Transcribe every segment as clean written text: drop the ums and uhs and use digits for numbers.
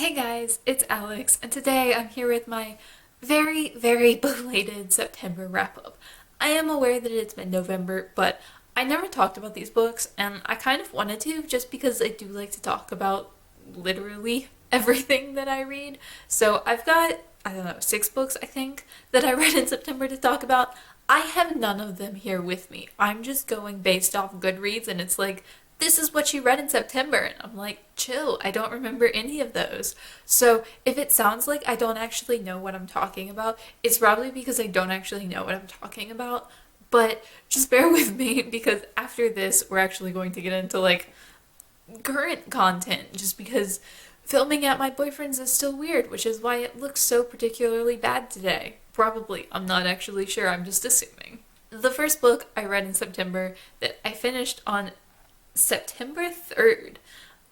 Hey guys, it's Alex, and today I'm here with my very, very belated September wrap up. I am aware that it's mid-November, but I never talked about these books, and I kind of wanted to just because I do like to talk about literally everything that I read. So I've got, I don't know, 6 books I think that I read in September to talk about. I have none of them here with me. I'm just going based off Goodreads, and it's like, this is what you read in September. And I'm like, chill, I don't remember any of those. So if it sounds like I don't actually know what I'm talking about, it's probably because I don't actually know what I'm talking about. But just bear with me because after this, we're actually going to get into like current content just because filming at my boyfriend's is still weird, which is why it looks so particularly bad today. Probably. I'm not actually sure, I'm just assuming. The first book I read in September that I finished on September 3rd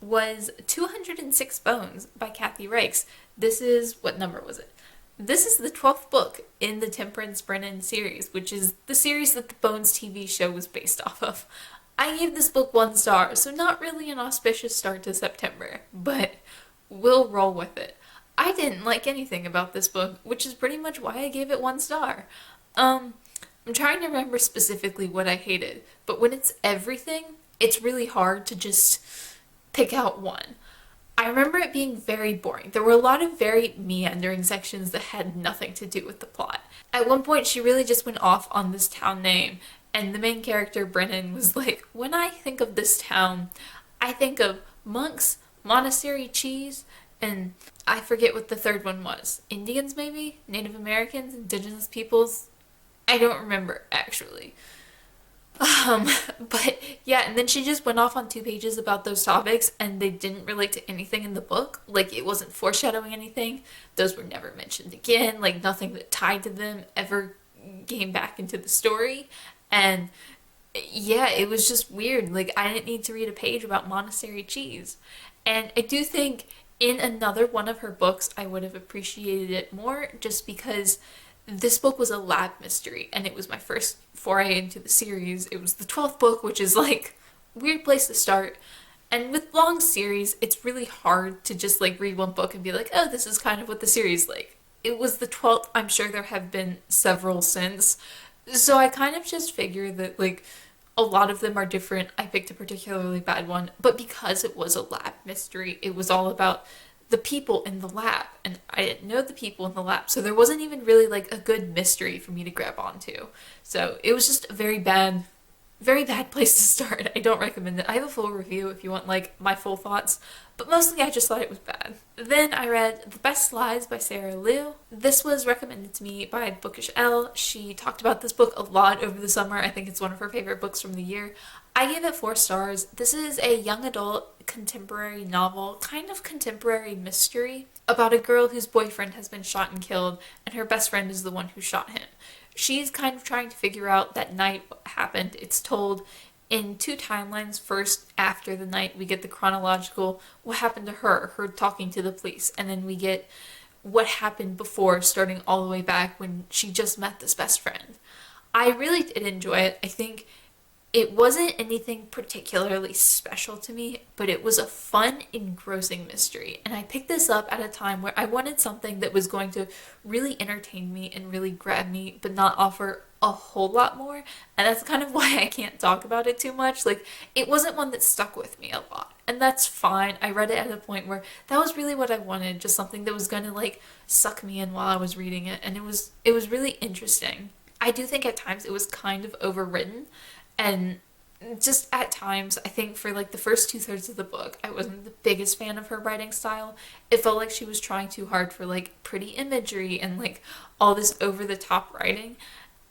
was 206 Bones by Kathy Reichs. This is, what number was it? This is the 12th book in the Temperance Brennan series, which is the series that the Bones TV show was based off of. I gave this book 1 star, so not really an auspicious start to September, but we'll roll with it. I didn't like anything about this book, which is pretty much why I gave it 1 star. I'm trying to remember specifically what I hated, but when it's everything, it's really hard to just pick out one. I remember it being very boring. There were a lot of very meandering sections that had nothing to do with the plot. At one point, she really just went off on this town name, and the main character, Brennan, was like, when I think of this town, I think of monks, monastery cheese, and I forget what the third one was. Indians, maybe? Native Americans? Indigenous peoples? I don't remember, actually. But yeah, and then she just went off on 2 pages about those topics and they didn't relate to anything in the book. Like, it wasn't foreshadowing anything. Those were never mentioned again. Like, nothing that tied to them ever came back into the story. And yeah, it was just weird. Like, I didn't need to read a page about monastery cheese. And I do think in another one of her books, I would have appreciated it more just because this book was a lab mystery and it was my first foray into the series. It was the 12th book, which is like a weird place to start. And with long series, it's really hard to just like read one book and be like, oh, this is kind of what the series is like. It was the 12th. I'm sure there have been several since. So I kind of just figure that like a lot of them are different. I picked a particularly bad one, but because it was a lab mystery, it was all about the people in the lab, and I didn't know the people in the lab, so there wasn't even really like a good mystery for me to grab onto. So it was just a very bad place to start. I don't recommend it. I have a full review if you want like my full thoughts, but mostly I just thought it was bad. Then I read The Best Lies by Sarah Liu. This was recommended to me by Bookish Elle. She talked about this book a lot over the summer. I think it's one of her favorite books from the year. I gave it 4 stars. This is a young adult contemporary novel, kind of contemporary mystery, about a girl whose boyfriend has been shot and killed, and her best friend is the one who shot him. She's kind of trying to figure out that night what happened. It's told in 2 timelines. First, after the night, we get the chronological what happened to her talking to the police, and then we get what happened before, starting all the way back when she just met this best friend. I really did enjoy it. I think it wasn't anything particularly special to me, but it was a fun, engrossing mystery. And I picked this up at a time where I wanted something that was going to really entertain me and really grab me, but not offer a whole lot more. And that's kind of why I can't talk about it too much. Like, it wasn't one that stuck with me a lot. And that's fine. I read it at a point where that was really what I wanted, just something that was going to like suck me in while I was reading it. And it was really interesting. I do think at times it was kind of overwritten. And just at times, I think for like the first 2/3 of the book, I wasn't the biggest fan of her writing style. It felt like she was trying too hard for like pretty imagery and like all this over the top writing.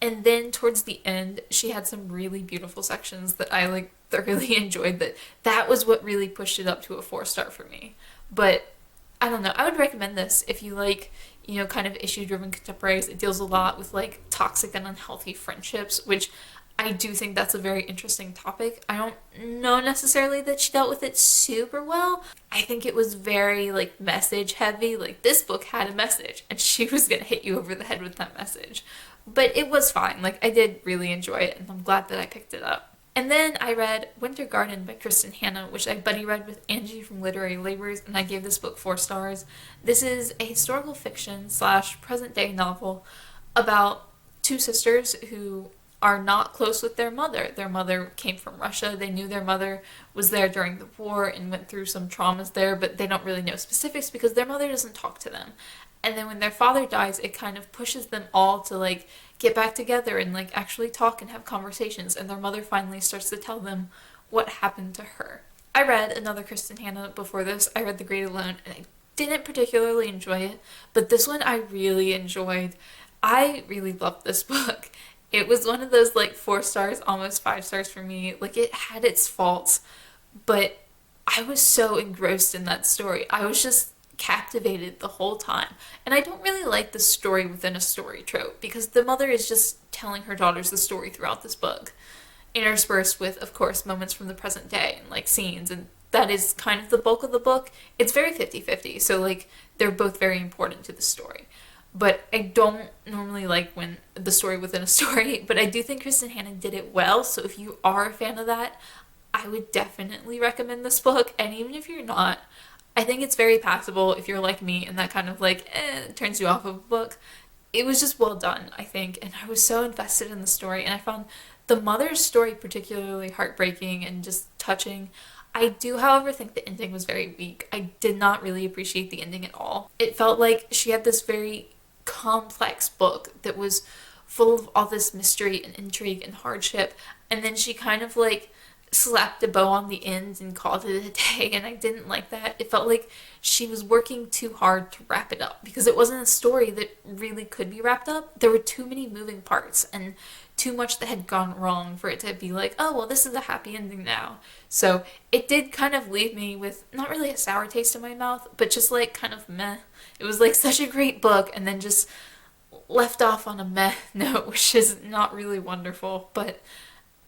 And then towards the end, she had some really beautiful sections that I like thoroughly enjoyed. That was what really pushed it up to a 4 star for me. But I don't know. I would recommend this if you like, you know, kind of issue-driven contemporaries. It deals a lot with like toxic and unhealthy friendships, which I do think that's a very interesting topic. I don't know necessarily that she dealt with it super well. I think it was very like message heavy. Like, this book had a message and she was gonna hit you over the head with that message. But it was fine. Like, I did really enjoy it and I'm glad that I picked it up. And then I read Wintergarden by Kristin Hannah, which I buddy read with Angie from Literary Labors, and I gave this book 4 stars. This is a historical fiction slash present day novel about two sisters who are not close with their mother. Their mother came from Russia. They knew their mother was there during the war and went through some traumas there, but they don't really know specifics because their mother doesn't talk to them. And then when their father dies, it kind of pushes them all to like get back together and like actually talk and have conversations. And their mother finally starts to tell them what happened to her. I read another Kristin Hannah before this. I read The Great Alone, and I didn't particularly enjoy it, but this one I really enjoyed. I really loved this book. It was one of those like 4 stars, almost 5 stars for me. Like it had its faults, but I was so engrossed in that story. I was just captivated the whole time. And I don't really like the story within a story trope because the mother is just telling her daughters the story throughout this book, interspersed with, of course, moments from the present day and like scenes, and that is kind of the bulk of the book. It's very 50-50, so like they're both very important to the story. But I don't normally like when the story within a story, but I do think Kristin Hannah did it well, so if you are a fan of that, I would definitely recommend this book. And even if you're not, I think it's very passable if you're like me and that kind of like turns you off of a book. It was just well done, I think, and I was so invested in the story, and I found the mother's story particularly heartbreaking and just touching. I do, however, think the ending was very weak. I did not really appreciate the ending at all. It felt like she had this very complex book that was full of all this mystery and intrigue and hardship, and then she kind of like slapped a bow on the end and called it a day, and I didn't like that. It felt like she was working too hard to wrap it up because it wasn't a story that really could be wrapped up. There were too many moving parts and too much that had gone wrong for it to be like, oh, well, this is a happy ending now. So it did kind of leave me with not really a sour taste in my mouth, but just like kind of meh. It was like such a great book and then just left off on a meh note, which is not really wonderful. But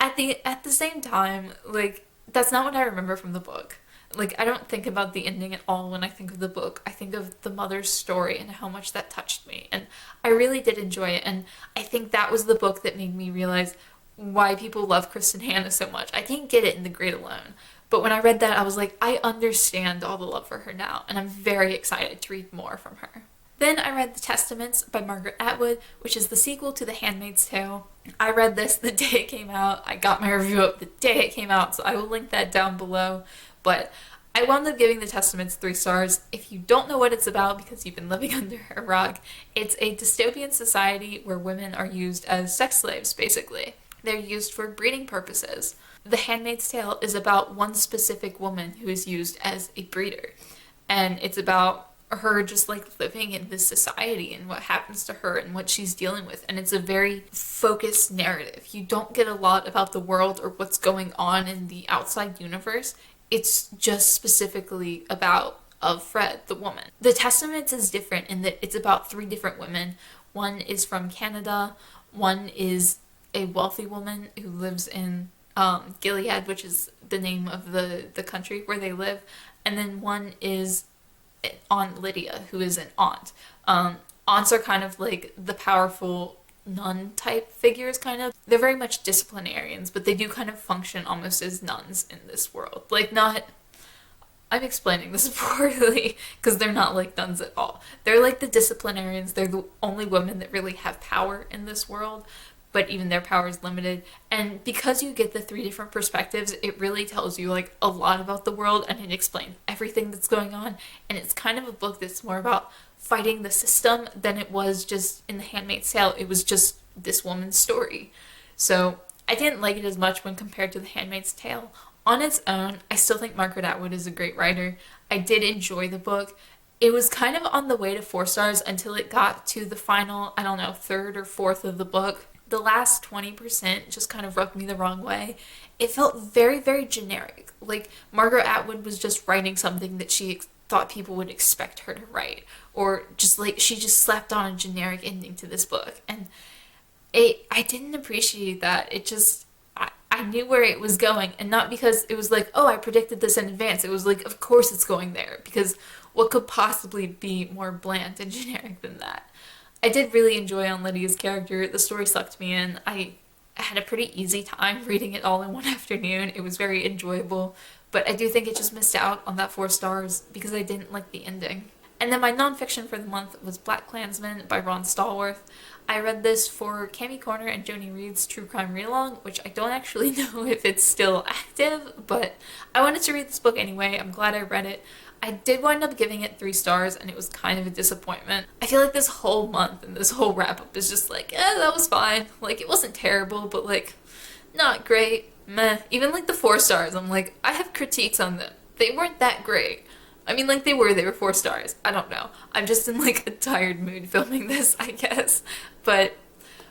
at the same time, like, that's not what I remember from the book. Like, I don't think about the ending at all when I think of the book. I think of the mother's story and how much that touched me. And I really did enjoy it. And I think that was the book that made me realize why people love Kristin Hannah so much. I didn't get it in The Great Alone. But when I read that, I was like, I understand all the love for her now. And I'm very excited to read more from her. Then I read The Testaments by Margaret Atwood, which is the sequel to The Handmaid's Tale. I read this the day it came out. I got my review up the day it came out, so I will link that down below. But I wound up giving The Testaments 3 stars. If you don't know what it's about because you've been living under a rock, it's a dystopian society where women are used as sex slaves, basically. They're used for breeding purposes. The Handmaid's Tale is about one specific woman who is used as a breeder. And it's about her just like living in this society and what happens to her and what she's dealing with, and it's a very focused narrative. You don't get a lot about the world or what's going on in the outside universe. It's just specifically about Fred, the woman. The Testaments is different in that it's about 3 different women. One is from Canada, one is a wealthy woman who lives in Gilead, which is the name of the country where they live, and then one is Aunt Lydia, who is an aunt. Aunts are kind of like the powerful nun type figures, kind of. They're very much disciplinarians, but they do kind of function almost as nuns in this world. Like, not, I'm explaining this poorly because they're not like nuns at all. They're like the disciplinarians. They're the only women that really have power in this world, but even their power is limited. And because you get the 3 different perspectives, it really tells you like a lot about the world, and it explains everything that's going on. And it's kind of a book that's more about fighting the system than it was just in The Handmaid's Tale. It was just this woman's story. So I didn't like it as much when compared to The Handmaid's Tale. On its own, I still think Margaret Atwood is a great writer. I did enjoy the book. It was kind of on the way to 4 stars until it got to the final, I don't know, 3rd or 4th of the book. The last 20% just kind of rubbed me the wrong way. It felt very, very generic. Like Margaret Atwood was just writing something that she thought people would expect her to write. Or just like, she just slapped on a generic ending to this book. And I didn't appreciate that. It just, I knew where it was going. And not because it was like, oh, I predicted this in advance. It was like, of course it's going there. Because what could possibly be more bland and generic than that? I did really enjoy Aunt Lydia's character. The story sucked me in. I I had a pretty easy time reading it all in one afternoon. It was very enjoyable, but I do think it just missed out on that 4 stars because I didn't like the ending. And then my nonfiction for the month was Black Klansman by Ron Stallworth. I read this for Cami Corner and Joni Reed's True Crime Read-Along, which I don't actually know if it's still active, but I wanted to read this book anyway. I'm glad I read it. I did wind up giving it 3 stars, and it was kind of a disappointment. I feel like this whole month and this whole wrap-up is just like, that was fine. Like, it wasn't terrible, but like, not great. Meh. Even like the 4 stars, I'm like, I have critiques on them. They weren't that great. I mean, like, they were 4 stars. I don't know. I'm just in like a tired mood filming this, I guess. But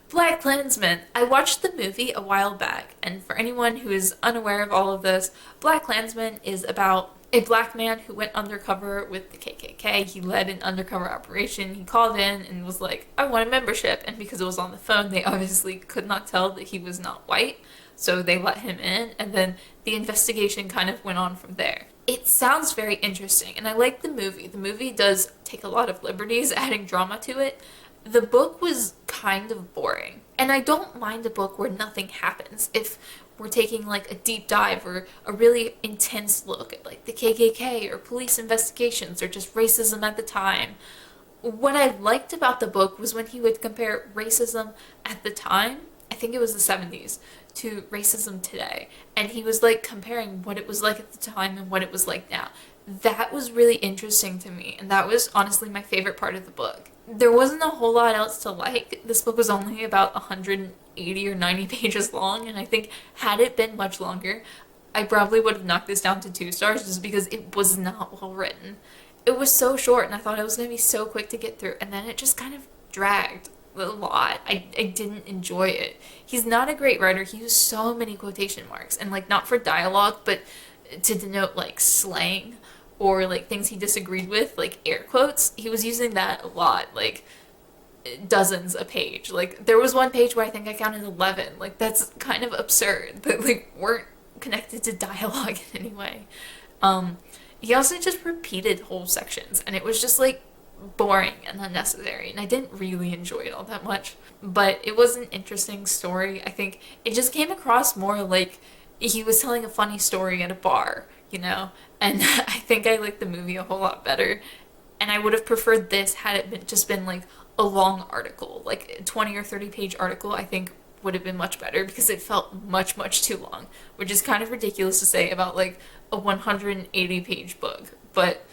Black Klansman, I watched the movie a while back, and for anyone who is unaware of all of this, Black Klansman is about a black man who went undercover with the KKK. He led an undercover operation. He called in and was like, I want a membership. And because it was on the phone, they obviously could not tell that he was not white. So they let him in, and then the investigation kind of went on from there. It sounds very interesting, and I like the movie. The movie does take a lot of liberties adding drama to it. The book was kind of boring, and I don't mind a book where nothing happens if we're taking like a deep dive or a really intense look at like the KKK or police investigations or just racism at the time. What I liked about the book was when he would compare racism at the time, I think it was the 70s, to racism today. And he was like comparing what it was like at the time and what it was like now. That was really interesting to me, and that was honestly my favorite part of the book. There wasn't a whole lot else to like. This book was only about 180 or 90 pages long, and I think had it been much longer, I probably would have knocked this down to 2 stars just because it was not well written. It was so short, and I thought it was going to be so quick to get through, and then it just kind of dragged a lot. I didn't enjoy it. He's not a great writer. He used so many quotation marks, and like not for dialogue, but to denote like slang or like things he disagreed with, like air quotes. He was using that a lot, like dozens a page. Like there was one page where I think I counted 11. Like that's kind of absurd that like weren't connected to dialogue in any way. He also just repeated whole sections, and it was just like boring and unnecessary, and I didn't really enjoy it all that much. But it was an interesting story. I think it just came across more like he was telling a funny story at a bar, you know? And I think I liked the movie a whole lot better. And I would have preferred this had it been like a long article, like a 20 or 30 page article, I think would have been much better because it felt much, much too long, which is kind of ridiculous to say about like a 180 page book. But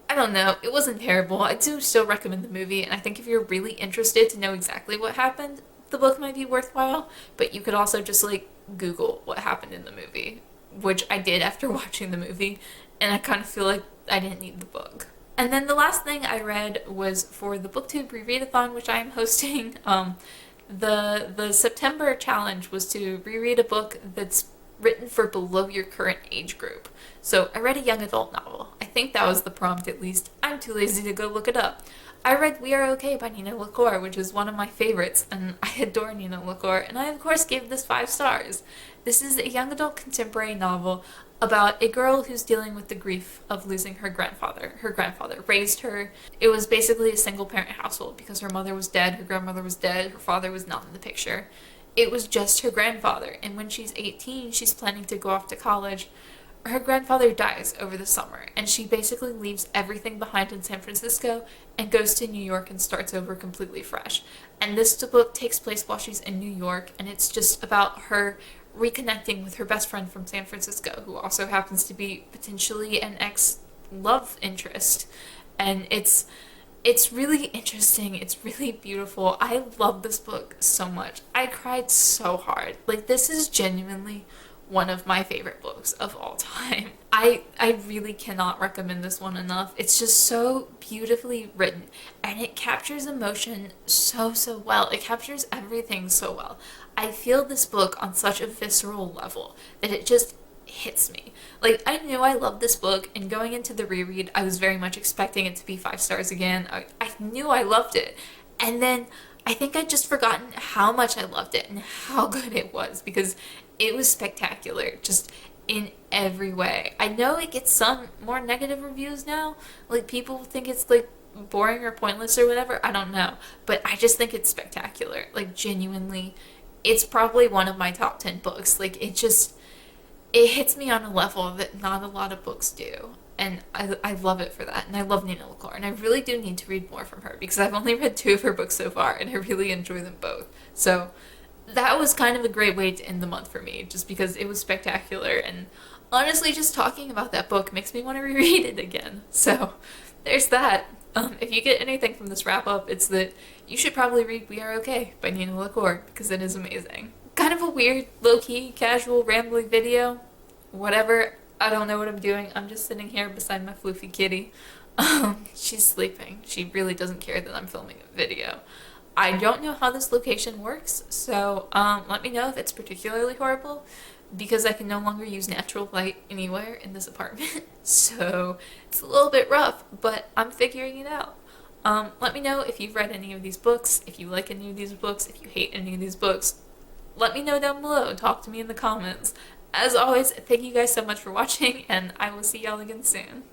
I don't know, it wasn't terrible. I do still recommend the movie, and I think if you're really interested to know exactly what happened, the book might be worthwhile, but you could also just like Google what happened in the movie, which I did after watching the movie, and I kind of feel like I didn't need the book. And then the last thing I read was for the Booktube Rereadathon, which I am hosting. The September challenge was to reread a book that's written for below your current age group. So I read a young adult novel. I think that was the prompt, at least. I'm too lazy to go look it up. I read We Are Okay by Nina LaCour, which is one of my favorites, and I adore Nina LaCour, and I of course gave this 5 stars. This is a young adult contemporary novel about a girl who's dealing with the grief of losing her grandfather. Her grandfather raised her. It was basically a single parent household because her mother was dead, her grandmother was dead, her father was not in the picture. It was just her grandfather, and when she's 18, she's planning to go off to college. Her grandfather dies over the summer, and she basically leaves everything behind in San Francisco and goes to New York and starts over completely fresh. And this book takes place while she's in New York, and it's just about her reconnecting with her best friend from San Francisco, who also happens to be potentially an ex-love interest. And it's really interesting. It's really beautiful. I love this book so much. I cried so hard. Like, this is genuinely one of my favorite books of all time. I really cannot recommend this one enough. It's just so beautifully written, and it captures emotion so well. It captures everything so well. I feel this book on such a visceral level that it just hits me. Like, I knew I loved this book, and going into the reread, I was very much expecting it to be 5 stars again. I knew I loved it. And then I think I'd just forgotten how much I loved it and how good it was, because it was spectacular, just in every way. I know it gets some more negative reviews now. Like, people think it's like boring or pointless or whatever. I don't know. But I just think it's spectacular. Like, genuinely, it's probably one of my top 10 books. Like, it hits me on a level that not a lot of books do. And I love it for that. And I love Nina LaCour. And I really do need to read more from her because I've only read two of her books so far and I really enjoy them both. So that was kind of a great way to end the month for me just because it was spectacular. And honestly, just talking about that book makes me want to reread it again. So there's that. If you get anything from this wrap up, it's that you should probably read We Are Okay by Nina LaCour because it is amazing. Kind of a weird, low-key, casual, rambling video. Whatever. I don't know what I'm doing. I'm just sitting here beside my floofy kitty. She's sleeping. She really doesn't care that I'm filming a video. I don't know how this location works, so let me know if it's particularly horrible because I can no longer use natural light anywhere in this apartment. So it's a little bit rough, but I'm figuring it out. Let me know if you've read any of these books, if you like any of these books, if you hate any of these books. Let me know down below. Talk to me in the comments. As always, thank you guys so much for watching, and I will see y'all again soon.